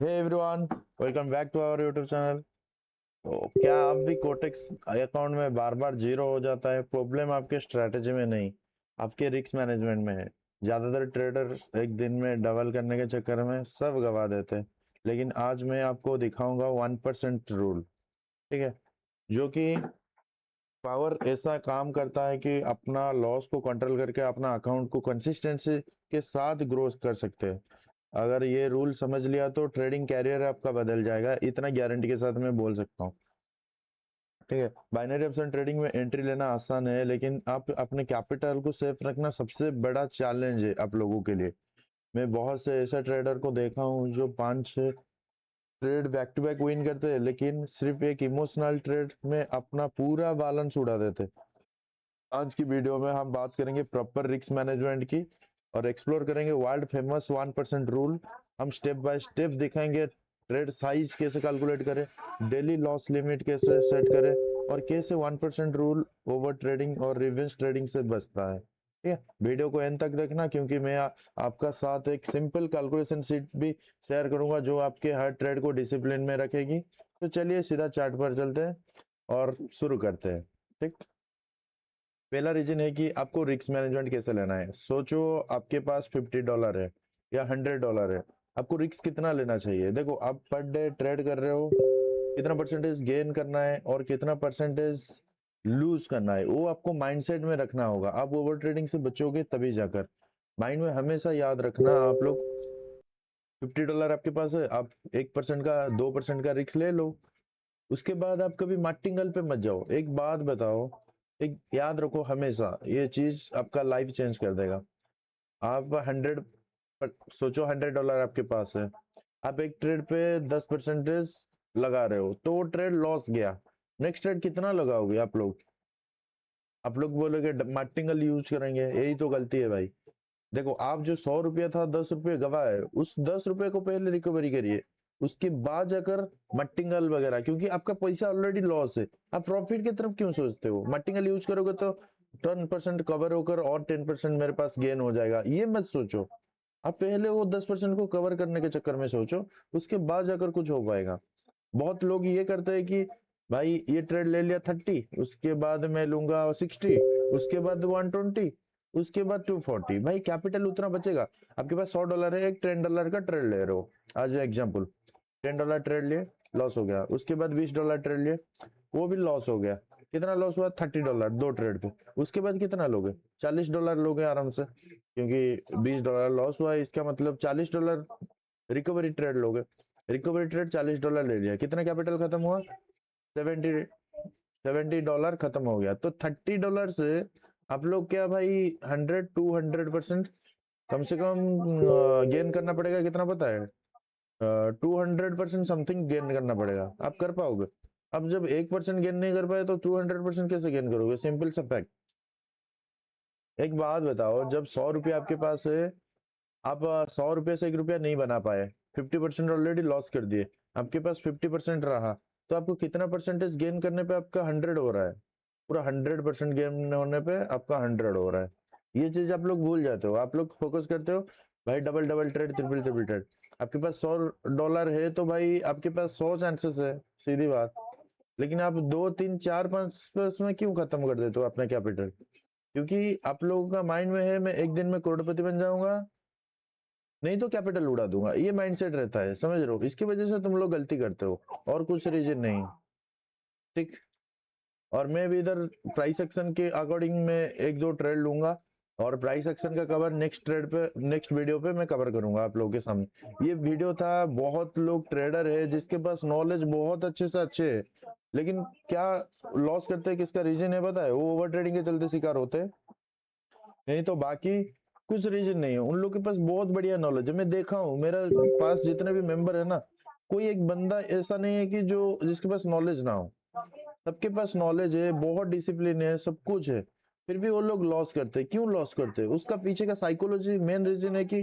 Hey everyone, welcome back to our YouTube channel. तो क्या आप भी कोटेक्स अकाउंट में बार बार जीरो हो जाता है? प्रॉब्लम आपके स्ट्रेटेजी में नहीं, आपके रिस्क मैनेजमेंट में है। ज़्यादातर ट्रेडर्स एक दिन में डबल करने के चक्कर में सब गवा देते हैं। लेकिन आज मैं आपको दिखाऊंगा 1% रूल। ठीक है, जो कि पावर ऐसा काम करता है कि अपना लॉस को कंट्रोल करके अपना अकाउंट को कंसिस्टेंसी के साथ ग्रो कर सकते हैं। अगर ये रूल समझ लिया तो ट्रेडिंग कैरियर आपका बदल जाएगा, इतना गारंटी के साथ मैं बोल सकता हूँ। ठीक है, बाइनरी ऑप्शन ट्रेडिंग में एंट्री लेना आसान है, लेकिन आप अपने कैपिटल को सेफ रखना सबसे बड़ा चैलेंज है आप लोगों के लिए। मैं बहुत से ऐसे ट्रेडर को देखा हूँ जो 5-6 trade back to back win करते हैं, लेकिन सिर्फ एक इमोशनल ट्रेड में अपना पूरा बैलेंस उड़ा देते। आज की वीडियो में हम बात करेंगे प्रॉपर रिस्क मैनेजमेंट की और एक्सप्लोर करेंगे वर्ल्ड फेमस 1% रूल। हम स्टेप बाय स्टेप दिखाएंगे ट्रेड साइज कैसे कैलकुलेट करें, डेली लॉस लिमिट कैसे सेट करें और कैसे 1% रूल ओवर ट्रेडिंग और रिवेंज ट्रेडिंग से बचता है। ठीक है, वीडियो को एंड तक देखना, क्योंकि मैं आपका साथ एक सिंपल कैलकुलेशन शीट भी शेयर करूंगा जो आपके हर ट्रेड को डिसिप्लिन में रखेगी। तो चलिए सीधा चार्ट पर चलते हैं और शुरू करते हैं। ठीक, पहला रीजन है कि आपको रिस्क मैनेजमेंट कैसे लेना है। सोचो आपके पास $50 है या $100 है, आपको रिस्क कितना लेना चाहिए? देखो, आप पर डे ट्रेड कर रहे हो, कितना परसेंटेज गेन करना है और कितना परसेंटेज लूज करना है, वो आपको माइंडसेट में रखना होगा। आप ओवर ट्रेडिंग से बचोगे तभी जाकर। माइंड में हमेशा याद रखना, आप लोग $50 आपके पास है, आप 1% का 2% का रिस्क ले लो। उसके बाद आप कभी मार्टिंगल पे मत जाओ। एक बात बताओ, एक याद रखो हमेशा, ये चीज आपका लाइफ चेंज कर देगा। आप 100 सोचो $100 आपके पास है, आप एक ट्रेड पे 10% लगा रहे हो तो वो ट्रेड लॉस गया। नेक्स्ट ट्रेड कितना लगाओगे आप लोग बोलोगे मार्टिंगल यूज करेंगे, यही तो गलती है भाई। देखो, आप जो ₹100 था, ₹10 गवाए, उस ₹10 को पहले रिकवरी करिए, उसके बाद जाकर मट्टिंगल वगैरह, क्योंकि आपका पैसा ऑलरेडी लॉस है। आप प्रॉफिट की तरफ क्यों सोचते हो? मट्टिंगल यूज करोगे तो 10% कवर होकर और 10% मेरे पास गेन हो जाएगा, ये मत सोचो। आप पहले वो 10% को कवर करने के चक्कर में सोचो, उसके बाद जाकर कुछ हो पाएगा। बहुत लोग ये करते हैं कि भाई ये ट्रेड ले लिया 30, उसके बाद मैं लूंगा 60, उसके बाद 120, उसके बाद 240। भाई कैपिटल उतना बचेगा? आपके पास $100 है, एक $10 का ट्रेड ले रहे हो। आज एग्जांपल, $10 ट्रेड लिए, लॉस हो गया। उसके बाद $20 ट्रेड लिए, वो भी लॉस हो गया। कितना लॉस हुआ? $30 दो ट्रेड पे। उसके बाद कितना लोगे? $40 लोगे आराम से, क्योंकि $20 लॉस हुआ है, इसका मतलब $40 रिकवरी ट्रेड लोगे। रिकवरी ट्रेड $40 ले लिया, कितना कैपिटल खत्म हुआ? 70 $70 खत्म हो गया। तो $30 से आप लोग क्या भाई, 100-200% कम से कम गेन करना पड़ेगा। कितना पता है? 200% समथिंग गेन करना पड़ेगा। आप कर पाओगे? अब जब 1% गेन नहीं कर पाए तो 200% कैसे गेन करोगे? सिंपल सा फैक्ट। एक बात बताओ, जब ₹100 आपके पास है, आप ₹100 से ₹1 नहीं बना पाए, 50% ऑलरेडी लॉस कर दिए, आपके पास 50% रहा, तो आपको कितना परसेंटेज गेन करने पे आपका 100 हो रहा है? पूरा 100% गेन होने पे आपका 100 हो रहा है। ये चीज आप लोग भूल जाते हो। आप लोग फोकस करते हो भाई double double trade, triple triple trade. आपके पास $100 है तो भाई आपके पास 100 चांसेस है, सीधी बात। लेकिन आप 2 3 4 5 में क्यों खत्म कर देते हो अपना कैपिटल? क्योंकि आप लोगों का माइंड में है मैं एक दिन में करोड़पति बन जाऊंगा, नहीं तो कैपिटल उड़ा दूंगा। ये माइंडसेट रहता है, समझ रहे हो? इसकी वजह से तुम लोग गलती करते हो, और कुछ रीजन नहीं। ठीक, और मैं भी इधर प्राइस एक्शन के अकॉर्डिंग में एक दो ट्रेड लूंगा, और प्राइस एक्शन का कवर नेक्स्ट ट्रेड पे, नेक्स्ट वीडियो पे मैं कवर करूंगा आप लोगों के सामने। ये वीडियो था, बहुत लोग ट्रेडर है जिसके पास नॉलेज बहुत अच्छे से अच्छे है, लेकिन क्या लॉस करते हैं? किसका रीजन है पता है? वो ओवर ट्रेडिंग के चलते शिकार होते हैं, नहीं तो बाकी कुछ रीजन नहीं है। उन लोग के पास बहुत बढ़िया नॉलेज है। मैं देखा हूँ, मेरा पास जितने भी मेंबर है ना, कोई एक बंदा ऐसा नहीं है कि जो जिसके पास नॉलेज ना हो। सबके पास नॉलेज है, बहुत डिसिप्लिन है, सब कुछ है, फिर भी वो लोग लॉस करते हैं। क्यों लॉस करते हैं? उसका पीछे का साइकोलॉजी मेन रीजन है कि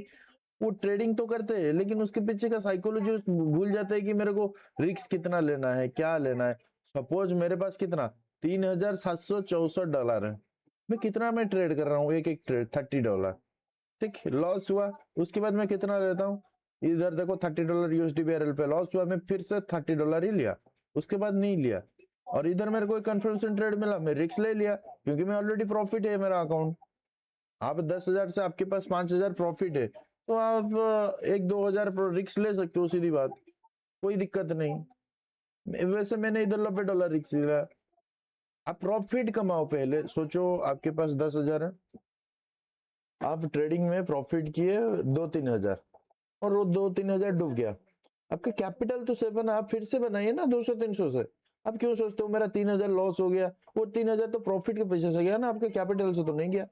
वो ट्रेडिंग तो करते हैं, लेकिन उसके पीछे का साइकोलॉजी भूल जाते हैं कि मेरे को रिस्क कितना लेना है, क्या लेना है। सपोज मेरे पास कितना, $3,764 है, मैं कितना में ट्रेड कर रहा हूँ? एक एक ट्रेड $30। ठीक, लॉस हुआ, उसके बाद मैं कितना लेता हूँ? इधर देखो $30 यूएसडी बैरल पे लॉस हुआ, मैं फिर से $30 ही लिया, उसके बाद नहीं लिया। और इधर मेरे को एक कंफर्मेशन ट्रेड मिला, मैं रिस्क ले लिया क्योंकि मैं ऑलरेडी प्रॉफिट है मेरा अकाउंट। आप 10,000 से आपके पास 5,000 प्रॉफिट है तो आप 1-2 हजार रिस्क ले सकते हो, सीधी बात, कोई दिक्कत नहीं। वैसे मैंने इधर $90 रिस्क लिया। आप प्रॉफिट कमाओ, पहले सोचो आपके पास 10,000 है, आप ट्रेडिंग में प्रॉफिट किए 2-3 हजार और वो 2-3 हजार डूब गया, आपका कैपिटल तो सेव है, आप फिर से बनाइए ना 200-300 से। आप क्यों सोचते हो मेरा 3,000 लॉस हो गया, वो 3,000 तो प्रॉफिट के पैसे से गया ना, आपके कैपिटल से तो नहीं गया।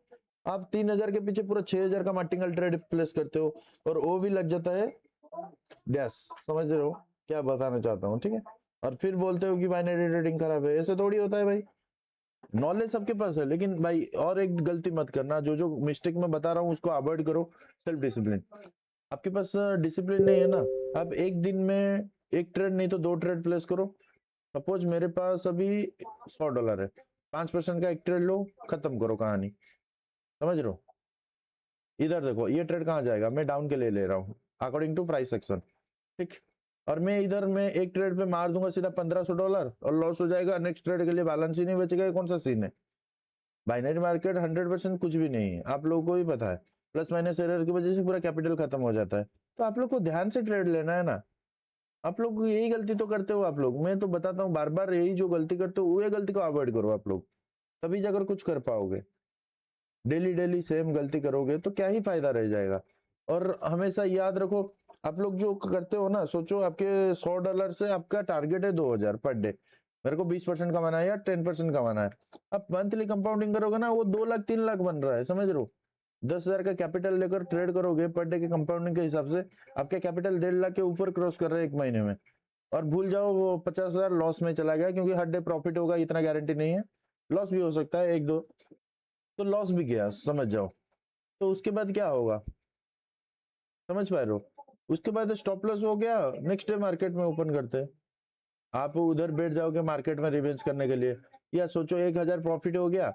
आप 3,000 के पीछे पूरा 6,000 का मार्टिंगल ट्रेड प्लेस करते हो और वो भी लग जाता है डैश, समझ रहे हो क्या बताना चाहता हूँ, ठीक है। और फिर बोलते हो कि बाइनरी ट्रेडिंग खराब है, ऐसे थोड़ी होता है भाई। नॉलेज सबके पास है, लेकिन भाई और एक गलती मत करना, जो जो मिस्टेक मैं बता रहा हूँ उसको अवॉइड करो। सेल्फ डिसिप्लिन, आपके पास डिसिप्लिन नहीं है ना, आप एक दिन में एक ट्रेड नहीं तो 2 ट्रेड प्लेस करो। सपोज मेरे पास अभी $100 है, 5% का एक ट्रेड लो, खत्म करो कहानी, समझ रहे हो। इधर देखो ये ट्रेड कहाँ जाएगा, मैं डाउन के लिए ले रहा हूँ अकॉर्डिंग टू प्राइस एक्शन, ठीक। और मैं इधर में एक ट्रेड पे मार दूंगा सीधा $1,500 और लॉस हो जाएगा, नेक्स्ट ट्रेड के लिए बैलेंस ही नहीं बचेगा, ये कौन सा सीन है। बाइनरी मार्केट 100% कुछ भी नहीं है, आप लोगों को भी पता है, प्लस माइनस एरर की वजह से पूरा कैपिटल खत्म हो जाता है। तो आप लोग को ध्यान से ट्रेड लेना है ना, आप लोग यही गलती तो करते हो आप लोग, मैं तो बताता हूँ बार बार, यही जो गलती करते हो वो गलती को अवॉइड करो आप लोग, तभी जाकर कुछ कर पाओगे। डेली डेली सेम गलती करोगे तो क्या ही फायदा रह जाएगा। और हमेशा याद रखो, आप लोग जो करते हो ना, सोचो आपके $100 से आपका टारगेट है 2,000 पर डे, मेरे को 20% कमाना है या 10% कमाना है। आप मंथली कंपाउंडिंग करोगे ना, वो 2 लाख 3 लाख बन रहा है, समझ रहे हो। 10,000 का कैपिटल लेकर ट्रेड करोगे पर डे के कंपाउंडिंग के हिसाब से, आपका कैपिटल 1.5 लाख के ऊपर क्रॉस कर रहा है एक महीने में। और भूल जाओ वो 50,000 लॉस में चला गया, क्योंकि हर डे प्रॉफिट होगा इतना गारंटी नहीं है, लॉस भी हो सकता है 1-2, तो लॉस भी गया समझ जाओ। तो उसके बाद क्या होगा, समझ पा रहे हो। उसके बाद स्टॉप लॉस हो गया, नेक्स्ट डे मार्केट में ओपन करते हैं, आप उधर बैठ जाओगे मार्केट में रिवेंज करने के लिए। या सोचो 1,000 प्रॉफिट हो गया,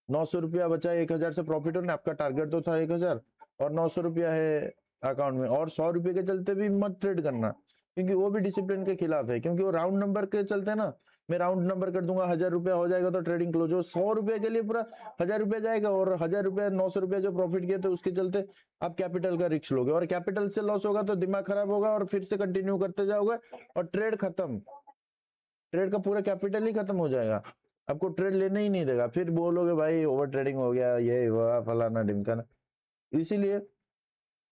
900 रुपया बचा, 1,000 से प्रॉफिट होने, आपका टारगेट तो था 1,000 और 900 रुपया है अकाउंट में, और 100 रुपये के चलते भी मत ट्रेड करना, क्योंकि वो भी डिसिप्लिन के खिलाफ है, क्योंकि वो राउंड नंबर के चलते ना, मैं राउंड नंबर कर दूंगा, 1,000 रुपया हो जाएगा तो ट्रेडिंग क्लोज हो, 100 रुपये के लिए पूरा 1,000 रुपया जाएगा, और 1,000 रुपया 900 रुपया जो प्रॉफिट किए थे उसके चलते आप कैपिटल का रिस्क लोगे, और कैपिटल से लॉस होगा तो दिमाग खराब होगा और फिर से कंटिन्यू करते जाओगे और ट्रेड खत्म, ट्रेड का पूरा कैपिटल ही खत्म हो जाएगा, आपको ट्रेड लेने ही नहीं देगा, फिर बोलोगे भाई ओवर ट्रेडिंग हो गया, ये हुआ फलाना ढिमकाना। इसीलिए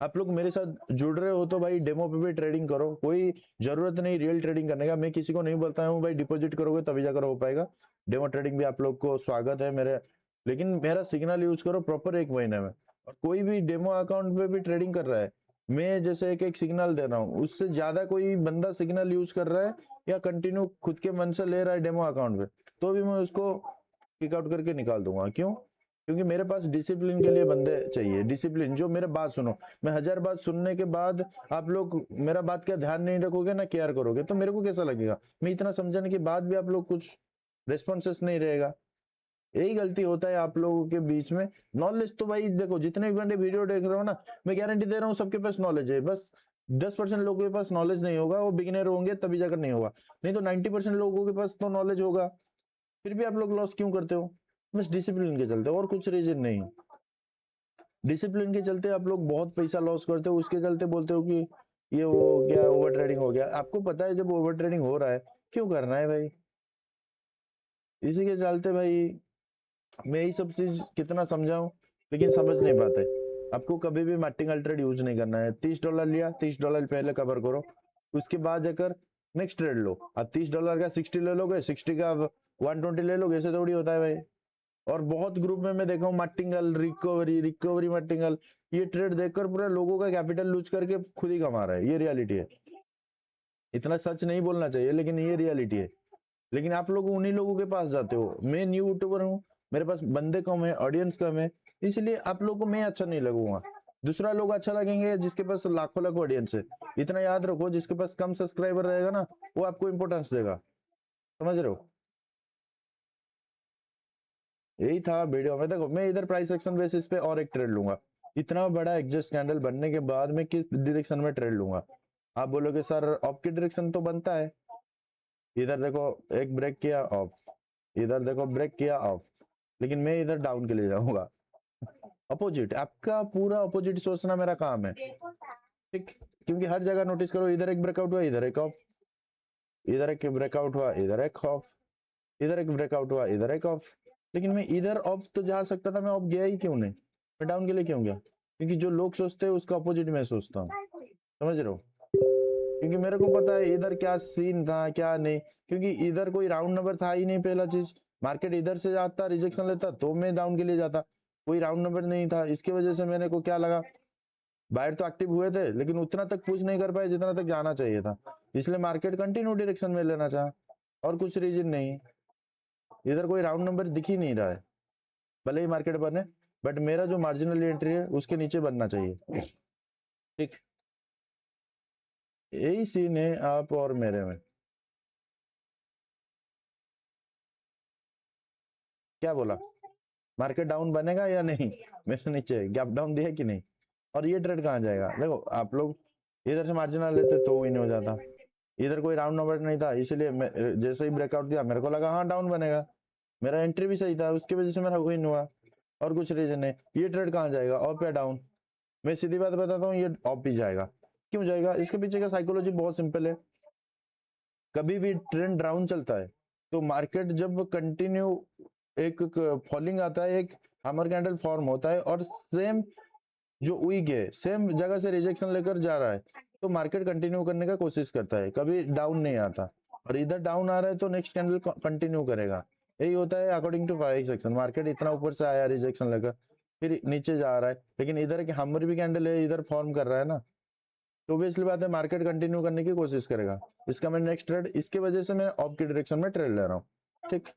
आप लोग मेरे साथ जुड़ रहे हो तो भाई डेमो पे भी ट्रेडिंग करो, कोई जरूरत नहीं रियल ट्रेडिंग करने का, मैं किसी को नहीं बोलता हूँ भाई डिपॉजिट करोगे तभी जाकर हो पाएगा, डेमो ट्रेडिंग भी आप लोग को स्वागत है मेरे, लेकिन मेरा सिग्नल यूज करो प्रॉपर 1 महीने में। और कोई भी डेमो अकाउंट पे भी ट्रेडिंग कर रहा है, मैं जैसे एक एक सिग्नल दे रहा हूँ, उससे ज्यादा कोई बंदा सिग्नल यूज कर रहा है या कंटिन्यू खुद के मन से ले रहा है डेमो अकाउंट पे, तो भी मैं उसको किक आउट करके निकाल दूंगा। क्यों? क्योंकि मेरे पास डिसिप्लिन के लिए बंदे चाहिए, डिसिप्लिन जो मेरे बात सुनो, मैं 1,000 बात सुनने के बाद आप लोग मेरा बात का ध्यान नहीं रखोगे ना केयर करोगे तो मेरे को कैसा लगेगा, मैं इतना समझाने के बाद भी आप लोग कुछ रेस्पॉन्सेस नहीं रहेगा, यही गलती होता है आप लोगों के बीच में। नॉलेज तो भाई देखो, जितने भी बंदे वीडियो देख रहे हो ना, मैं गारंटी दे रहा हूँ सबके पास नॉलेज है, बस 10% लोगों के पास नॉलेज नहीं होगा, वो बिगिनर होंगे तभी जाकर नहीं होगा, नहीं तो 90% लोगों के पास तो नॉलेज होगा, फिर भी आप लोग लॉस क्यों करते हो, बस डिसिप्लिन के चलते, और कुछ रीजन नहीं। डिसिप्लिन के चलते आप लोग बहुत पैसा लॉस करते हो, उसके चलते बोलते हो कि ये वो क्या ओवर ट्रेडिंग हो गया, आपको पता है जब ओवर ट्रेडिंग हो रहा है क्यों करना है भाई, इसी के चलते भाई मैं यही सब चीज कितना समझाऊं लेकिन समझ नहीं पाते। आपको कभी भी मार्टिंगल ट्रेड यूज नहीं करना है, $30 लिया, $30 पहले कवर करो, उसके बाद जाकर नेक्स्ट ट्रेड लो, अब $30 का 60 ले लोगे, 60 का 120 ले लोगे, ऐसे थोड़ी होता है भाई। और बहुत ग्रुप में मैं देखा हूँ मार्टिंगल रिकवरी रिकवरी मार्टिंगल, ये ट्रेड देखकर पूरा लोगों का कैपिटल लूज करके खुद ही कमा रहा है, ये रियलिटी है, इतना सच नहीं बोलना चाहिए लेकिन ये रियलिटी है। लेकिन आप लोग उन्हीं लोगों के पास जाते हो, मैं न्यू यूट्यूबर हूँ, मेरे पास बंदे कम है, ऑडियंस कम है, इसलिए आप लोग को मैं अच्छा नहीं लगूंगा, दूसरा लोग अच्छा लगेंगे जिसके पास लाखों लाखों ऑडियंस है। इतना याद रखो, जिसके पास कम सब्सक्राइबर रहेगा ना वो आपको इंपॉर्टेंस देगा, समझ रहे हो। यही था वीडियो में, देखो मैं इधर प्राइस एक्शन बेसिस पे और एक ट्रेड लूंगा, इतना बड़ा एग्जस्ट कैंडल बनने के बाद मैं किस डायरेक्शन में ट्रेड लूंगा? आप बोलोगे सर ऑफ की डायरेक्शन तो बनता है, इधर देखो एक ब्रेक किया ऑफ, इधर देखो ब्रेक किया ऑफ, लेकिन मैं इधर डाउन के लिए जाऊंगा। अपोजिट, आपका पूरा अपोजिट सोचना मेरा काम है, ठीक? क्योंकि हर जगह नोटिस करो, इधर एक ब्रेकआउट हुआ, इधर एक ऑफ, इधर एक ब्रेकआउट हुआ, इधर एक ऑफ, इधर एक ब्रेकआउट हुआ, इधर एक ऑफ, लेकिन मैं इधर ऑफ तो जा सकता था, मैं ऑफ गया ही क्यों नहीं? मैं डाउन के लिए क्यों गया? क्योंकि जो लोग सोचते हैं उसका अपोजिट मैं सोचता हूँ, समझ रहे हो? क्योंकि मेरे को पता है इधर क्या सीन था क्या नहीं, क्योंकि इधर कोई राउंड नंबर था ही नहीं। पहला चीज, मार्केट इधर से जाता रिजेक्शन लेता तो मैं डाउन के लिए जाता, कोई राउंड नंबर नहीं था। इसकी वजह से मेरे को क्या लगा, बायर तो एक्टिव हुए थे लेकिन उतना तक पुश नहीं कर पाए जितना तक जाना चाहिए था, इसलिए मार्केट कंटिन्यू डायरेक्शन में लेना चाहा, और कुछ रीजन नहीं। इधर कोई राउंड नंबर दिख ही नहीं रहा है, भले ही मार्केट बने, बट मेरा जो मार्जिनल एंट्री है उसके नीचे बनना चाहिए, ठीक? यही सीन है आप और मेरे में। क्या बोला, मार्केट डाउन बनेगा या नहीं? मेरे नीचे गैप डाउन दिया कि नहीं? और ये ट्रेड कहाँ जाएगा? देखो आप लोग इधर से मार्जिनल लेते तो विन हो जाता, इधर कोई राउंड नंबर नहीं था, इसीलिए जैसे ही ब्रेकआउट दिया मेरे को लगा हाँ डाउन बनेगा, मेरा एंट्री भी सही था, उसकी वजह से मेरा विन हुआ, और कुछ रीजन है। ये ट्रेड कहाँ जाएगा, अप या डाउन? मैं सीधी बात बताता हूँ, ये अप ही जाएगा। क्यों जाएगा? इसके पीछे का साइकोलॉजी बहुत सिंपल है। कभी भी ट्रेंड डाउन चलता है तो मार्केट जब कंटिन्यू एक फॉलिंग आता है, एक हैमर कैंडल फॉर्म होता है, और सेम जो वीक है सेम जगह से रिजेक्शन लेकर जा रहा है, तो मार्केट कंटिन्यू करने का कोशिश करता है, कभी डाउन नहीं आता। और इधर डाउन आ रहा है तो नेक्स्ट कैंडल कंटिन्यू करेगा। यही होता है according to price action. Market इतना ऊपर से आया रिजेक्शन लेकर, फिर नीचे जा रहा है, लेकिन इधर एक हैमर भी कैंडल है, इधर फॉर्म कर रहा है ना, तो ऑब्वियसली बात है मार्केट कंटिन्यू करने की कोशिश करेगा। इसका मैं नेक्स्ट ट्रेड, इसके वजह से मैं ऑफ की डायरेक्शन में ट्रेड ले रहा हूँ, ठीक?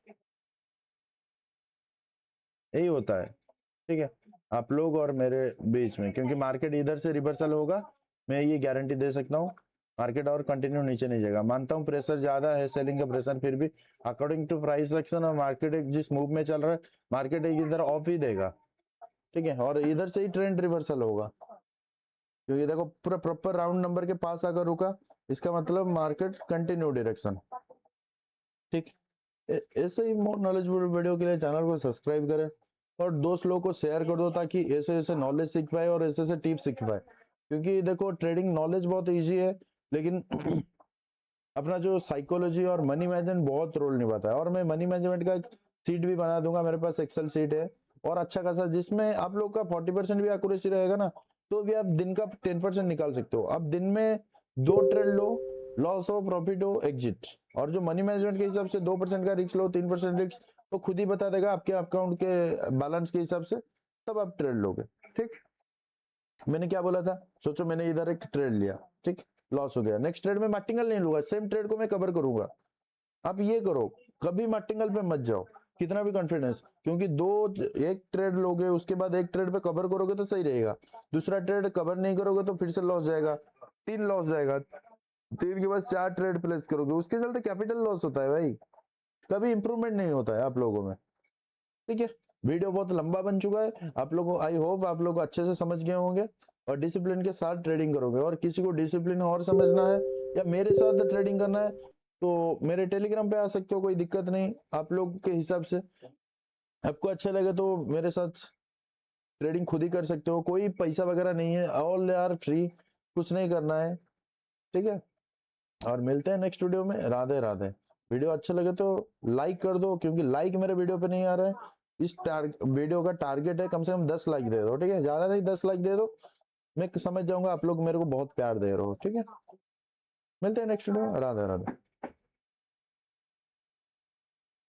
यही होता है, ठीक है, आप लोग और मेरे बीच में। क्योंकि मार्केट इधर से रिवर्सल होगा, मैं ये गारंटी दे सकता हूँ, मार्केट और कंटिन्यू नीचे नहीं जाएगा। मानता हूँ प्रेशर ज्यादा है, सेलिंग का प्रेशर, फिर भी अकॉर्डिंग टू प्राइस एक्शन और मार्केट एक जिस मूव में चल रहा है, मार्केट एक इधर ऑफ ही देगा, ठीक है, और इधर से ही ट्रेंड रिवर्सल होगा। क्योंकि देखो पूरा प्रॉपर राउंड नंबर के पास अगर रुका, इसका मतलब मार्केट कंटिन्यू डायरेक्शन, ठीक? ऐसे ही मोर नॉलेजेबल वीडियो के लिए चैनल को सब्सक्राइब करें, और दोस्त लोगों को शेयर कर दो, ताकि ऐसे ऐसे नॉलेज सीख पाए और ऐसे ऐसे टिप्स सीख पाए। क्योंकि देखो ट्रेडिंग नॉलेज बहुत इजी है, लेकिन अपना जो साइकोलॉजी और मनी मैनेजमेंट बहुत रोल निभाता है। और मैं मनी मैनेजमेंट का एक सीट भी बना दूंगा, मेरे पास एक्सेल सीट है और अच्छा खासा, जिसमें आप लोग का 40% भी एक्यूरेसी रहेगा ना, तो भी आप दिन का 10% निकाल सकते हो। आप दिन में 2 ट्रेड लो, लॉस हो प्रॉफिट हो एग्जिट, और जो मनी मैनेजमेंट के हिसाब से 2% का रिस्क लो, 3% रिस्क, तो खुद ही बता देगा आपके अकाउंट के बैलेंस के हिसाब से, तब आप ट्रेड लोगे, ठीक? मैंने क्या बोला था, सोचो मैंने इधर एक ट्रेड लिया, ठीक, लॉस हो गया, नेक्स्ट ट्रेड में मल्टीपल नहीं लूंगा, सेम ट्रेड को मैं कवर करूंगा। आप ये करो, कभी मल्टीपल पे मत जाओ, कितना भी कॉन्फिडेंस, क्योंकि एक ट्रेड लोगे उसके बाद एक ट्रेड पे कवर करोगे तो सही रहेगा, दूसरा ट्रेड कवर नहीं करोगे तो फिर से लॉस जाएगा, 3 लॉस जाएगा, 3 के बाद 4 ट्रेड प्लेस करोगे, उसके चलते कैपिटल लॉस होता है भाई, कभी इंप्रूवमेंट नहीं होता है आप लोगों में, ठीक है? वीडियो बहुत लंबा बन चुका है, आप लोगों, आई होप आप लोग अच्छे से समझ गए होंगे और डिसिप्लिन के साथ ट्रेडिंग करोगे। और किसी को डिसिप्लिन और समझना है या मेरे साथ ट्रेडिंग करना है तो मेरे टेलीग्राम पे आ सकते हो, कोई दिक्कत नहीं, आप लोग के हिसाब से आपको अच्छा लगे तो मेरे साथ ट्रेडिंग खुद ही कर सकते हो, कोई पैसा वगैरह नहीं है, ऑल आर फ्री, कुछ नहीं करना है, ठीक है? और मिलते हैं नेक्स्ट वीडियो में, राधे राधे। वीडियो अच्छा लगे तो लाइक कर दो, क्योंकि लाइक मेरे वीडियो पे नहीं आ रहा है, इस वीडियो का टारगेट है कम से कम 10 लाइक दे दो, ठीक है, ज्यादा नहीं 10 लाइक दे दो, मैं समझ जाऊंगा आप लोग मेरे को बहुत प्यार दे रहे हो, ठीक है? मिलते हैं नेक्स्ट वीडियो में, राधे राधे।